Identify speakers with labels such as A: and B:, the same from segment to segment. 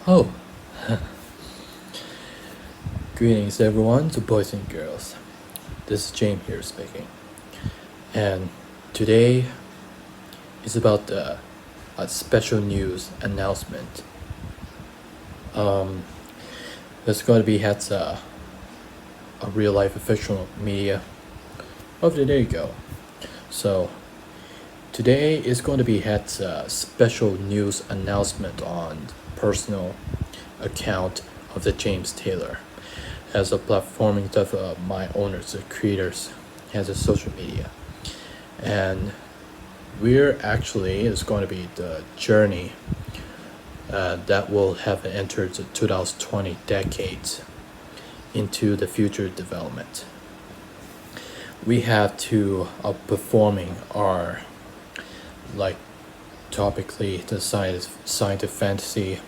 A: Oh, greetings everyone to boys and girls. This is James here speaking. And today is about a special news announcement. Um, there's going to be had a real life fictional media. Okay, there you go. So today is going to be had a special news announcement on personal account of the James Taylor as a platforming of my owners, the creators, as a social media. And we're actually is going to be the journey that will have entered the 2020 decades into the future development. We have to performing our like topically the scientific fantasy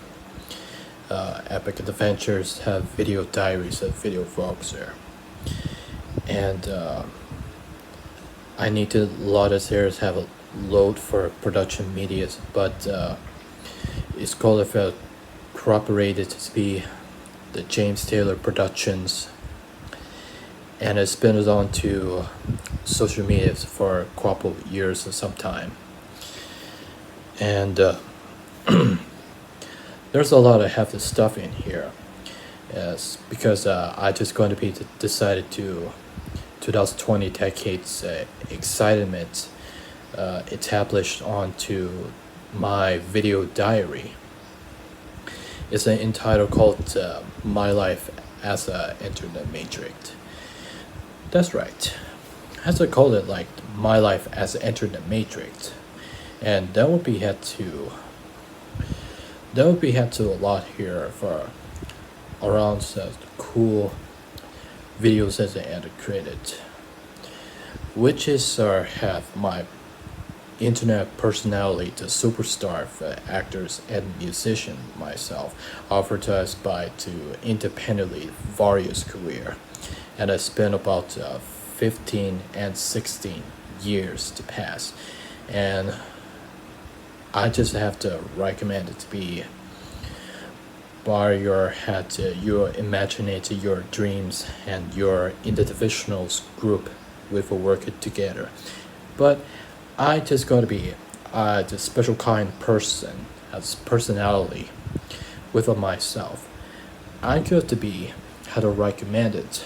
A: epic adventures, have video diaries, have video vlogs there, and I need to lot of series have a load for production medias, but it's called if cooperated to be the James Taylor Productions, and it's been on to social media for a couple of years or some time, and there's a lot of hefty stuff in here, yes, because I just going to be decided to 2020 decades excitement established onto my video diary. It's an entitled called My Life as a Internet Matrix. That's right. As I call it, like My Life as an Internet Matrix, and that would be had to a lot here for around cool videos as I had created, which is have my internet personality, the superstar for actors and musician myself, offered us by to independently various career, and I spent about 15 and 16 years to pass, and I just have to recommend it to be bar your head, your imagination, your dreams, and your individual group with working together. But I just got to be the special kind person, has personality with myself. I got to be how to recommend it.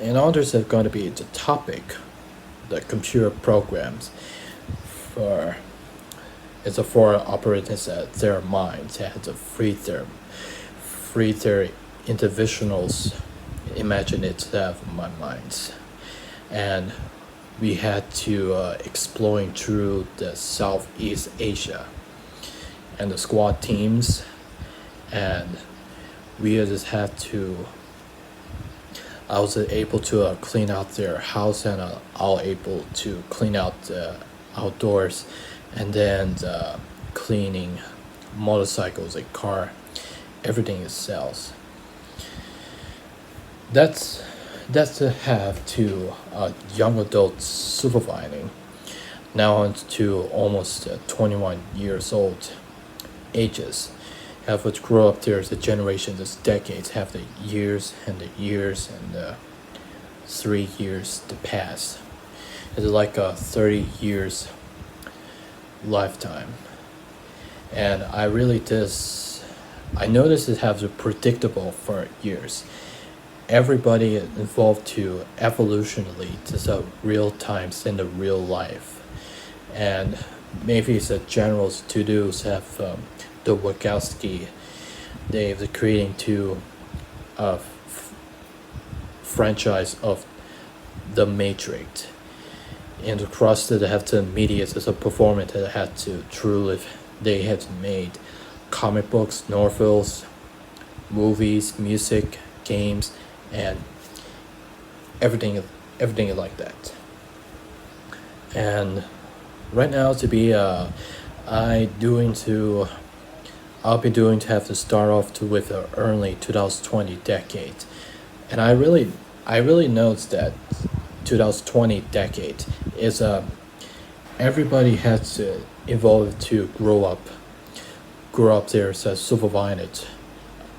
A: And others are going to be the topic, the computer programs for it's a for operators their minds have to free their individuals imagine it have my minds, and we had to exploring through the Southeast Asia and the squad teams, and we just had to I was able to clean out their house, and I was able to clean out the outdoors, and then cleaning motorcycles, a car, everything it sells. That's to have to young adults supervising now on to almost 21 years old ages, have to grow up there as a generation, this decades, have the years and the years and 3 years to pass. It's like a 30 years lifetime, and I really this I noticed it has a predictable for years. Everybody involved to evolutionally to the real times in the real life, and maybe it's a generals to do's have the Wachowski, they've creating to franchise of the Matrix, and across that they have to media as a performance that had to truly they had made comic books, novels, movies, music, games, and everything like that. And right now to be I'll be doing to have to start off to with the early 2020 decade, and I really noticed that 2020 decade is everybody has to evolve to grow up grew up there as a supervisor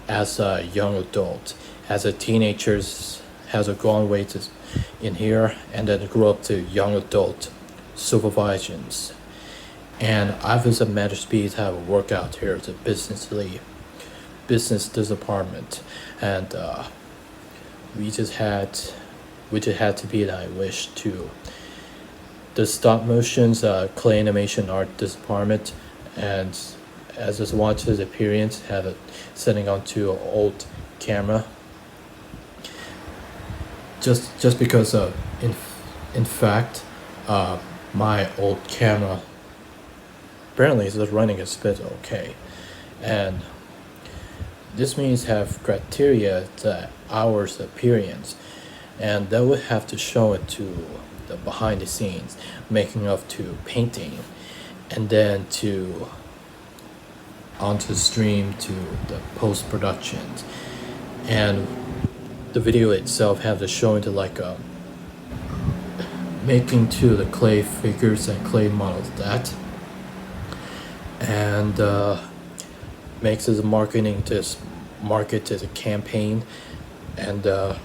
A: as a young adult. As a teenager, has a gone way to in here, and then grew up to young adult supervisions. And I was a manager speed have a workout here as a business lead, business department, and we just had to be that I wish to the stop motions clay animation art department, and as I wanted his appearance had it setting onto an old camera just because in fact my old camera apparently is running a bit okay, and this means have criteria that hours appearance, and that would have to show it to the behind the scenes making of to painting, and then to onto stream to the post productions, and the video itself have to show into like a making to the clay figures and clay models that, and makes as a marketing to market to the campaign, and a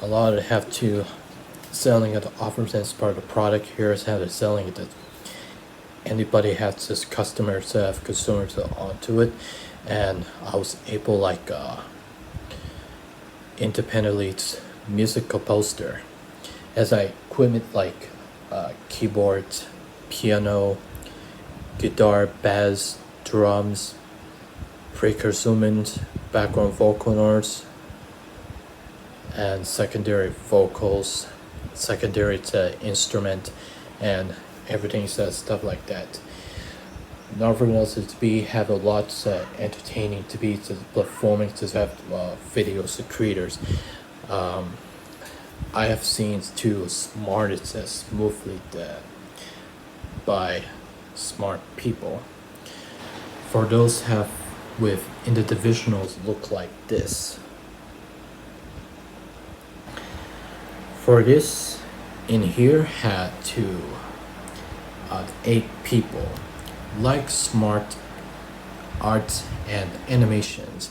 A: lot of it have to selling at the offers as part of the product. Here is how they're selling it that anybody has this customers have consumers onto it, and I was able like independently music composer as I equipment like keyboard, piano, guitar, bass, drums, percussion, background vocal notes, and secondary vocals, secondary to instrument, and everything stuff like that. Nothing else is to be have a lot entertaining to be to performing to have videos to creators. I have seen too smart it's smoothly by smart people. For those have with in the divisionals look like this. For this in here had to 8 people like smart art and animations,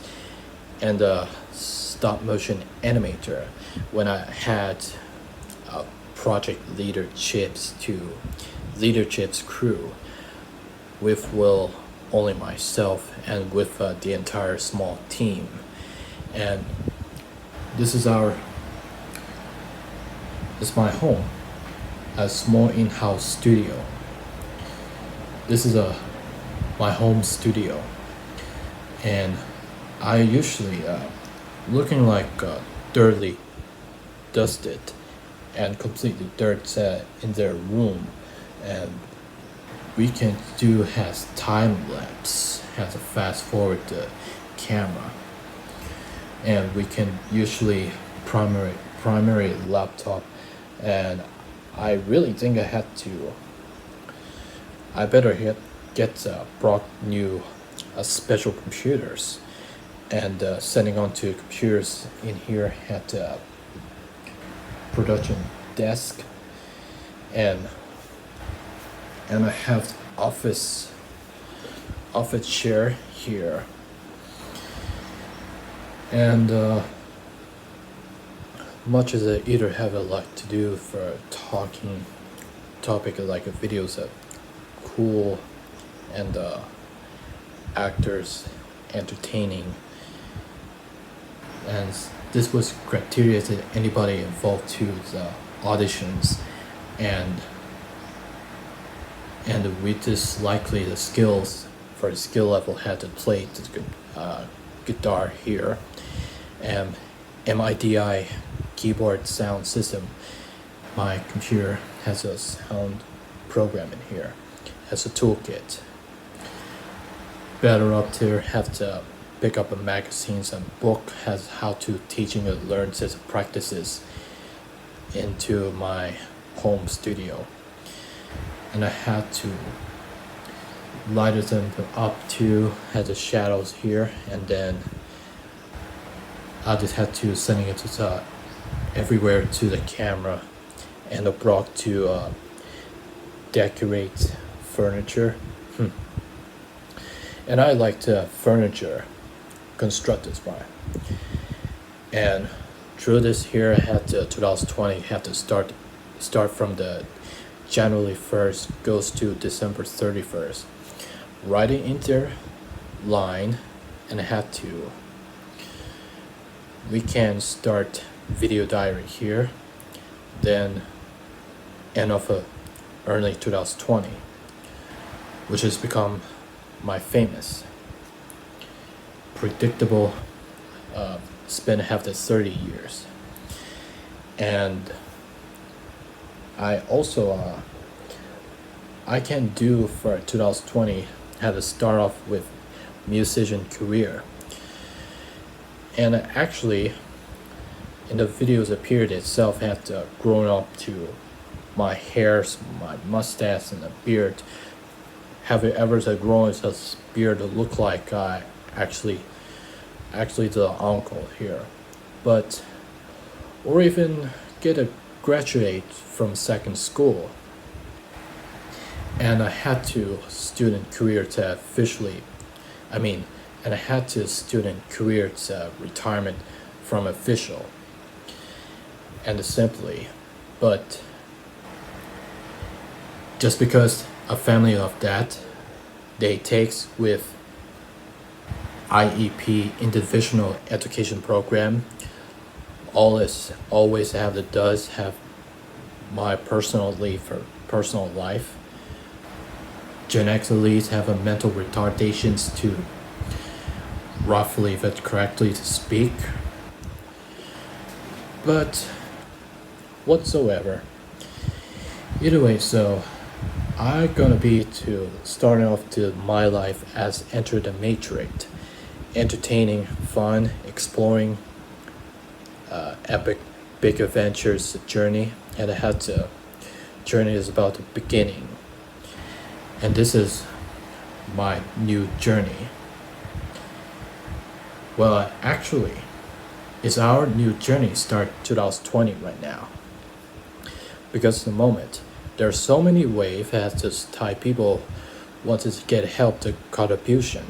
A: and a stop motion animator when I had project leaderships crew with Will only myself and with the entire small team, and this is my home, a small in-house studio. This is my home studio, and I usually looking like dirty, dusted, and completely dirt in their room, and we can do has time lapse, has a fast forward the camera, and we can usually primary laptop, and I really think I better get brought new special computers, and sending on to computers in here at production desk, and I have office chair here, and much as I either have a lot to do for talking topic like videos of cool and actors entertaining, and this was criteria that anybody involved to the auditions, and with this likely the skills for the skill level had to play the guitar here, and MIDI keyboard sound system. My computer has a sound program in here, has a toolkit. Better up there have to pick up a magazines and book has how to teaching and learn as practices into my home studio, and I had to light them up to had the shadows here, and then I just had to sending it to everywhere to the camera, and I brought to decorate furniture, and I like the furniture constructed by. And through this here, I had to 2020 had to start from the January 1st goes to December 31st, writing in their line, and I had to. We can start video diary here, then end of early 2020, which has become my famous, predictable spend half the 30 years. And I also I can do for 2020 had to start off with musician career. And actually in the videos appeared itself had grown up to my hairs, my mustache, and the beard. Have it ever grown a beard to look like I actually the uncle here, but or even get a graduate from second school. And I had to student career to officially, and I had to student career to retirement from official. And simply, but just because a family of that, they takes with IEP individual education program, always have my personal leave for personal life. Gen X elites have a mental retardations to roughly, if it's correctly to speak. But whatsoever. Either way, so I'm gonna be to starting off to my life as Enter the Matrix, entertaining, fun, exploring, epic, big adventures journey, and I had to. Journey is about the beginning, and this is my new journey. Well, actually, it's our new journey start 2020 right now. Because at the moment, there are so many ways as to Thai people want to get help to contribution.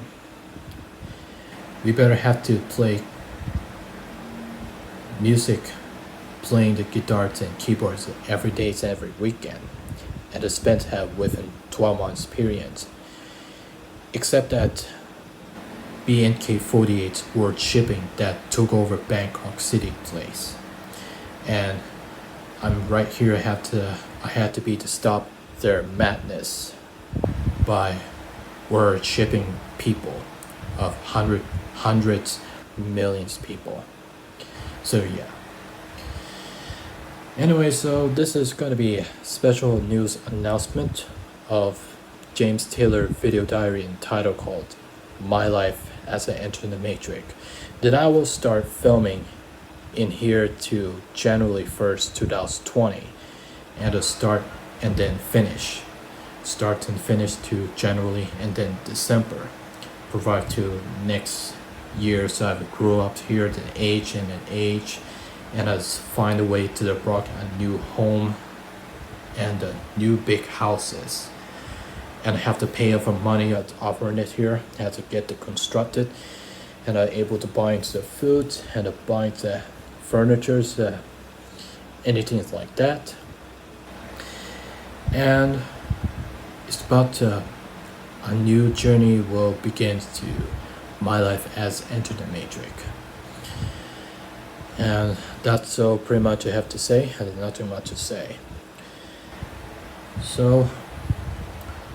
A: We better have to play music, playing the guitars and keyboards every day and every weekend, and to spend have within 12 months period. Except that BNK48's world shipping that took over Bangkok City place, and I'm right here. I had to be to stop their madness by word shipping people of hundreds millions people. So yeah. Anyway, so this is going to be a special news announcement of James Taylor video diary entitled called My Life as I Enter the Matrix. Then I will start filming in here to January 1st, 2020, and to start and then finish. Start and finish to January and then December. Provide to next year, so I grew up here, the age, and I find a way to brought a new home and new big houses. And I have to pay for money at offering it here. I have to get it constructed, and I'm able to buy the food and buy the furniture, anything like that. And it's about a new journey will begin to my life as Enter the Matrix. And that's so pretty much I have to say. I have nothing much to say. So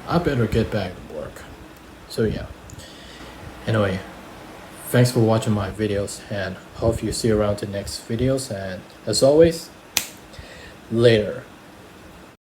A: I better get back to work. So yeah. Anyway, thanks for watching my videos, and hope you see you around the next videos, and as always, later.